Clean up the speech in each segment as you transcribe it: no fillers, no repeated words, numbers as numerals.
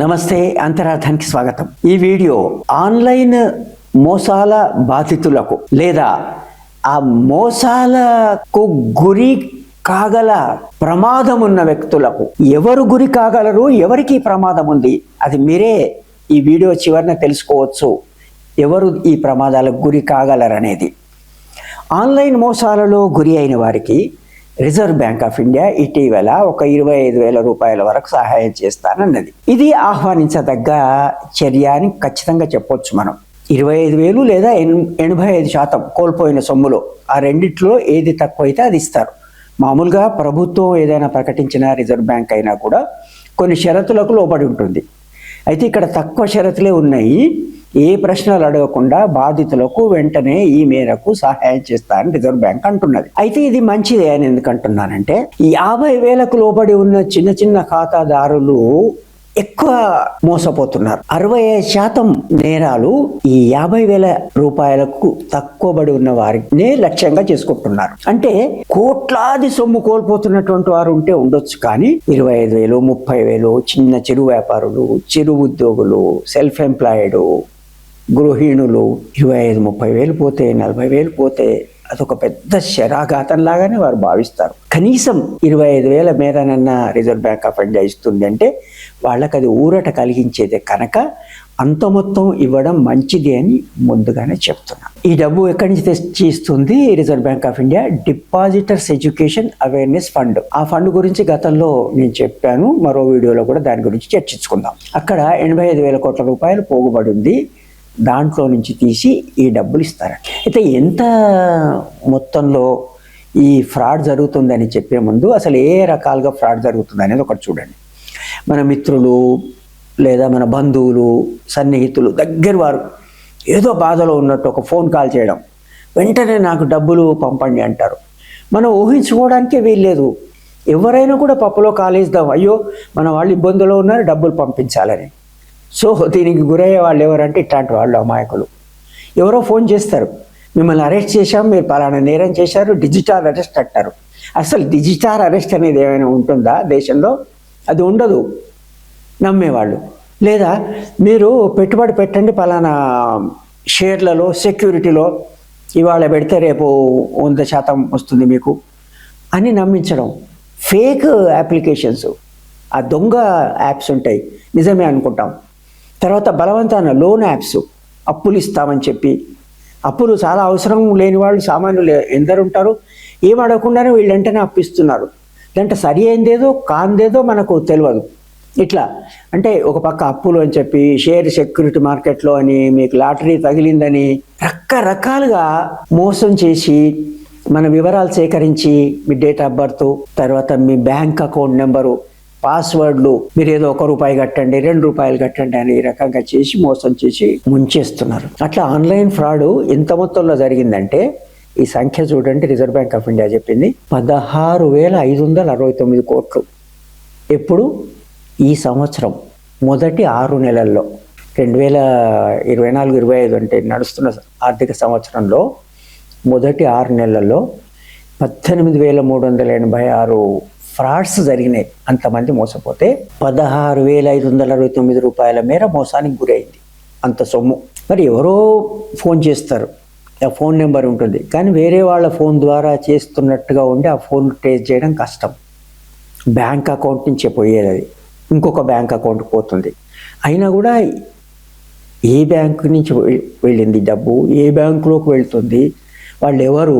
నమస్తే, అంతరార్థానికి స్వాగతం. ఈ వీడియో ఆన్లైన్ మోసాల బాధితులకు లేదా ఆ మోసాలకు గురి కాగల ప్రమాదం ఉన్న వ్యక్తులకు ఎవరు గురి కాగలరు, ఎవరికి ప్రమాదం ఉంది, అది మీరే ఈ వీడియో చివరన తెలుసుకోవచ్చు. ఎవరు ఈ ప్రమాదాలకు గురి కాగలరనేది. ఆన్లైన్ మోసాలలో గురి అయిన వారికి రిజర్వ్ బ్యాంక్ ఆఫ్ ఇండియా ఇటీవల ఒక 25,000 రూపాయల వరకు సహాయం చేస్తానన్నది. ఇది ఆహ్వానించదగ్గ చర్య అని ఖచ్చితంగా చెప్పొచ్చు మనం. 25,000 లేదా 85% కోల్పోయిన సొమ్ములో ఆ రెండిట్లో ఏది తక్కువ అయితే అది ఇస్తారు. మామూలుగా ప్రభుత్వం ఏదైనా ప్రకటించిన రిజర్వ్ బ్యాంక్ అయినా కూడా కొన్ని షరతులకు లోబడి ఉంటుంది. అయితే ఇక్కడ తక్కువ షరతులే ఉన్నాయి. ఏ ప్రశ్నలు అడగకుండా బాధితులకు వెంటనే ఈ మేరకు సహాయం చేస్తానని రిజర్వ్ బ్యాంక్ అంటున్నది. అయితే ఇది మంచిదే అని ఎందుకంటున్నానంటే, ఈ 50,000కు లోబడి ఉన్న చిన్న చిన్న ఖాతాదారులు ఎక్కువ మోసపోతున్నారు. 65% నేరాలు ఈ 50,000 రూపాయలకు తక్కువబడి ఉన్న వారినే లక్ష్యంగా చేసుకుంటున్నారు. అంటే కోట్లాది సొమ్ము కోల్పోతున్నటువంటి వారు ఉంటే ఉండొచ్చు, కానీ 25,000, 30,000 చిన్న చిరు వ్యాపారులు, చిరు ఉద్యోగులు, సెల్ఫ్ ఎంప్లాయిడ్, గృహిణులు 25,000-30,000 పోతే, 40,000 పోతే అదొక పెద్ద శరాఘాతం లాగానే వారు భావిస్తారు. కనీసం 25,000 మేరనన్న రిజర్వ్ బ్యాంక్ ఆఫ్ ఇండియా ఇస్తుంది అంటే వాళ్ళకి అది ఊరట కలిగించేదే కనుక అంత మొత్తం ఇవ్వడం మంచిది అని ముందుగానే చెప్తున్నాను. ఈ డబ్బు ఎక్కడి నుంచి తెచ్చి ఇస్తుంది reserve bank of India? Depositors education awareness fund. ఆ ఫండ్ గురించి గతంలో నేను చెప్పాను, మరో వీడియోలో కూడా దాని గురించి చర్చించుకుందాం. అక్కడ 85,000 కోట్ల రూపాయలు పోగుబడి ఉంది. దాంట్లో నుంచి తీసి ఈ డబ్బులు ఇస్తారట. అయితే ఎంత మొత్తంలో ఈ ఫ్రాడ్ జరుగుతుందని చెప్పే ముందు అసలు ఏ రకాలుగా ఫ్రాడ్ జరుగుతుంది అనేది ఒకటి చూడండి. మన మిత్రులు లేదా మన బంధువులు, సన్నిహితులు, దగ్గర వారు ఏదో బాధలో ఉన్నట్టు ఒక ఫోన్ కాల్ చేయడం, వెంటనే నాకు డబ్బులు పంపండి అంటారు. మనం ఊహించుకోవడానికే వీల్లేదు. ఎవరైనా కూడా పప్పులో కాలేద్దాం, అయ్యో మన వాళ్ళు ఇబ్బందులో ఉన్నారు డబ్బులు పంపించాలని. సో దీనికి గురయ్యే వాళ్ళు ఎవరంటే ఇట్లాంటి వాళ్ళు, అమాయకులు. ఎవరో ఫోన్ చేస్తారు, మిమ్మల్ని అరెస్ట్ చేశాం, మీరు పలానా నేరం చేశారు, డిజిటల్ అరెస్ట్ అంటారు. అసలు డిజిటల్ అరెస్ట్ అనేది ఏమైనా ఉంటుందా దేశంలో? అది ఉండదు. నమ్మేవాళ్ళు. లేదా మీరు పెట్టుబడి పెట్టండి పలానా షేర్లలో, సెక్యూరిటీలో, ఇవాళ పెడితే రేపు 100% వస్తుంది మీకు అని నమ్మించడం. ఫేక్ అప్లికేషన్స్, ఆ దొంగ యాప్స్ ఉంటాయి, నిజమే అనుకుంటాం. తర్వాత బలవంతాన లోన్ యాప్స్, అప్పులు ఇస్తామని చెప్పి, అప్పులు చాలా అవసరం లేని వాళ్ళు సామాన్యులు ఎందరు ఉంటారు, ఏం అడగకుండానే వీళ్ళు వెంటనే అప్పిస్తున్నారు. అంటే సరి అయిందేదో కాందేదో మనకు తెలియదు. ఇట్లా అంటే ఒక పక్క అప్పులు అని చెప్పి, షేర్ సెక్యూరిటీ మార్కెట్లో అని, మీకు లాటరీ తగిలిందని రకరకాలుగా మోసం చేసి మన వివరాలు సేకరించి, మీ డేట్ ఆఫ్ బర్త్, తర్వాత మీ బ్యాంక్ అకౌంట్ నెంబరు, పాస్వర్డ్లు, మీరు ఏదో ₹1 కట్టండి, ₹2 కట్టండి అని ఈ రకంగా చేసి మోసం చేసి ముంచేస్తున్నారు. అట్లా ఆన్లైన్ ఫ్రాడ్ ఎంత మొత్తంలో జరిగిందంటే ఈ సంఖ్య చూడండి. రిజర్వ్ బ్యాంక్ ఆఫ్ ఇండియా చెప్పింది 16,569 కోట్లు. ఎప్పుడు? ఈ సంవత్సరం మొదటి 6 నెలల్లో, 2024-25 అంటే నడుస్తున్న ఆర్థిక సంవత్సరంలో మొదటి 6 నెలల్లో 18,386 ఫ్రాడ్స్ జరిగినాయి. అంతమంది మోసపోతే 16,569 రూపాయల మేర మోసానికి గురైంది. అంత సొమ్ము. మరి ఎవరో ఫోన్ చేస్తారు, ఆ ఫోన్ నెంబర్ ఉంటుంది, కానీ వేరే వాళ్ళ ఫోన్ ద్వారా చేస్తున్నట్టుగా ఉండి ఆ ఫోన్ ట్రేస్ చేయడం కష్టం. బ్యాంక్ అకౌంట్ నుంచే పోయేది, అది ఇంకొక బ్యాంక్ అకౌంట్కి పోతుంది. అయినా కూడా ఏ బ్యాంకు నుంచి వెళ్ళింది డబ్బు, ఏ బ్యాంకులోకి వెళ్తుంది, వాళ్ళు ఎవరు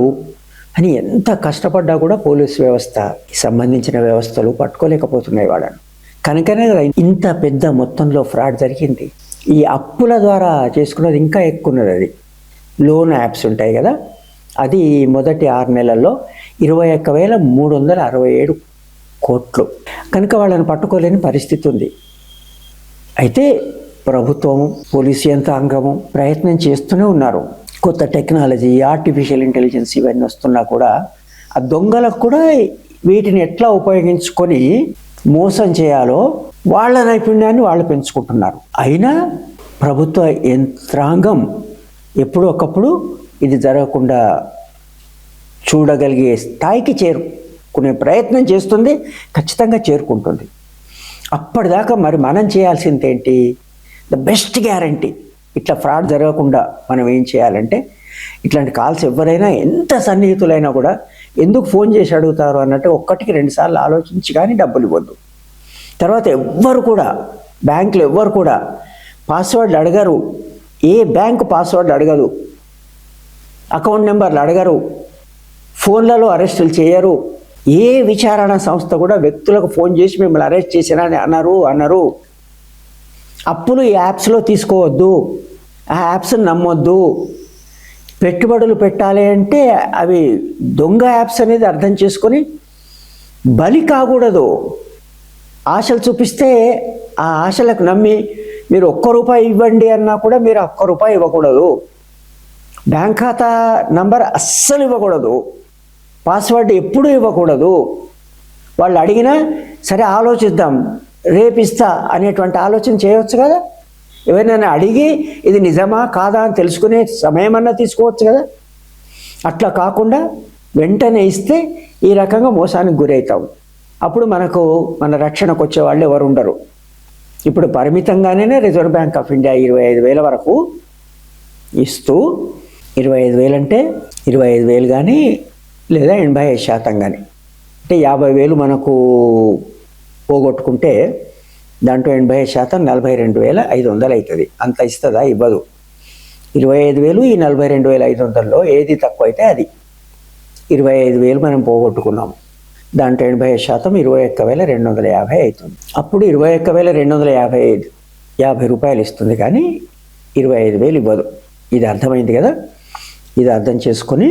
అని ఎంత కష్టపడ్డా కూడా పోలీసు వ్యవస్థకి సంబంధించిన వ్యవస్థలు పట్టుకోలేకపోతున్నాయి వాళ్ళని. కనుకనే ఇంత పెద్ద మొత్తంలో ఫ్రాడ్ జరిగింది. ఈ అప్పుల ద్వారా చేసుకున్నది ఇంకా ఎక్కువ ఉన్నది. అది లోన్ యాప్స్ ఉంటాయి కదా, అది మొదటి 6 నెలల్లో 21,367 కోట్లు. కనుక వాళ్ళని పట్టుకోలేని పరిస్థితి ఉంది. అయితే ప్రభుత్వం, పోలీసు యంత్రాంగము ప్రయత్నం చేస్తూనే ఉన్నారు. కొత్త టెక్నాలజీ, ఆర్టిఫిషియల్ ఇంటెలిజెన్స్ ఇవన్నీ వస్తున్నా కూడా ఆ దొంగలకు కూడా వీటిని ఎట్లా ఉపయోగించుకొని మోసం చేయాలో వాళ్ళ నైపుణ్యాన్ని వాళ్ళు పెంచుకుంటున్నారు. అయినా ప్రభుత్వ యంత్రాంగం ఎప్పుడో ఒకప్పుడు ఇది జరగకుండా చూడగలిగే స్థాయికి చేరుకునే ప్రయత్నం చేస్తుంది, ఖచ్చితంగా చేరుకుంటుంది. అప్పటిదాకా మరి మనం చేయాల్సింది ఏంటి? ద బెస్ట్ గ్యారంటీ ఇట్లా ఫ్రాడ్ జరగకుండా మనం ఏం చేయాలంటే, ఇట్లాంటి కాల్స్ ఎవరైనా ఎంత సన్నిహితులైనా కూడా ఎందుకు ఫోన్ చేసి అడుగుతారు అన్నట్టు 1-2 సార్లు ఆలోచించి కానీ డబ్బులు ఇవ్వద్దు. తర్వాత ఎవ్వరు కూడా బ్యాంకులో ఎవ్వరు కూడా పాస్వర్డ్లు అడగరు. ఏ బ్యాంకు పాస్వర్డ్ అడగదు, అకౌంట్ నెంబర్లు అడగరు, ఫోన్లలో అరెస్టులు చేయరు. ఏ విచారణ సంస్థ కూడా వ్యక్తులకు ఫోన్ చేసి మిమ్మల్ని అరెస్ట్ చేసినా అని అన్నారు. అప్పులు ఈ యాప్స్లో తీసుకోవద్దు, ఆ యాప్స్ని నమ్మొద్దు. పెట్టుబడులు పెట్టాలి అంటే అవి దొంగ యాప్స్ అనేది అర్థం చేసుకొని బలి కాకూడదు. ఆశలు చూపిస్తే ఆ ఆశలకు నమ్మి మీరు ₹1 ఇవ్వండి అన్నా కూడా మీరు ₹1 ఇవ్వకూడదు. బ్యాంక్ ఖాతా నంబర్ అస్సలు ఇవ్వకూడదు. పాస్వర్డ్ ఎప్పుడూ ఇవ్వకూడదు. వాళ్ళు అడిగినా సరే ఆలోచిద్దాం, రేపిస్తా అనేటువంటి ఆలోచన చేయవచ్చు కదా. ఎవరైనా అడిగి ఇది నిజమా కాదా అని తెలుసుకునే సమయమన్నా తీసుకోవచ్చు కదా. అట్లా కాకుండా వెంటనే ఇస్తే ఈ రకంగా మోసానికి గురవుతాం. అప్పుడు మన రక్షణకు వచ్చే వాళ్ళు ఎవరు ఉండరు. ఇప్పుడు పరిమితంగానే రిజర్వ్ బ్యాంక్ ఆఫ్ ఇండియా 25,000 వరకు ఇస్తూ, 25,000 అంటే 25,000 కానీ లేదా 85% కానీ, అంటే 50,000 మనకు పోగొట్టుకుంటే దాంట్లో 85% 42,500 అవుతుంది. అంత ఇస్తుందా? ఇవ్వదు. 25,000 ఈ 42,500లో ఏది తక్కువ అయితే అది. 25,000 మనం పోగొట్టుకున్నాము, దాంట్లో 85% 21,250 అవుతుంది. అప్పుడు 21,250 రూపాయలు ఇస్తుంది, కానీ 25,000 ఇవ్వదు. ఇది అర్థమైంది కదా. ఇది అర్థం చేసుకొని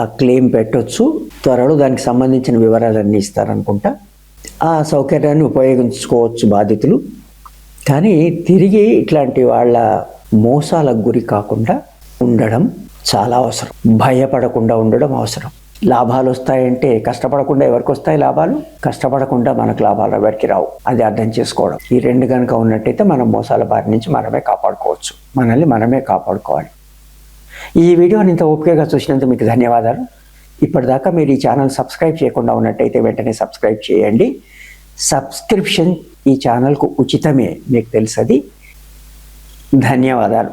ఆ క్లెయిమ్ పెట్టవచ్చు. త్వరలో దానికి సంబంధించిన వివరాలన్నీ ఇస్తారనుకుంటా. ఆ సౌకర్యాన్ని ఉపయోగించుకోవచ్చు బాధితులు. కానీ తిరిగి ఇట్లాంటి వాళ్ళ మోసాలకు గురి కాకుండా ఉండడం చాలా అవసరం. భయపడకుండా ఉండడం అవసరం. లాభాలు వస్తాయంటే కష్టపడకుండా ఎవరికి వస్తాయి లాభాలు? కష్టపడకుండా మనకు లాభాలు ఎవరికి రావు. అది అర్థం చేసుకోవడం. ఈ రెండు కనుక ఉన్నట్టయితే మనం మోసాల బారి నుంచి మనమే కాపాడుకోవచ్చు. మనల్ని మనమే కాపాడుకోవాలి. ఈ వీడియోని ఇంత ఓపికగా చూసినందుకు మీకు ధన్యవాదాలు. ఇప్పటిదాకా మీరు ఈ ఛానల్ సబ్స్క్రైబ్ చేయకుండా ఉన్నట్టయితే వెంటనే సబ్స్క్రైబ్ చేయండి. సబ్స్క్రిప్షన్ ఈ ఛానల్కు ఉచితమే, మీకు తెలుసది. ధన్యవాదాలు.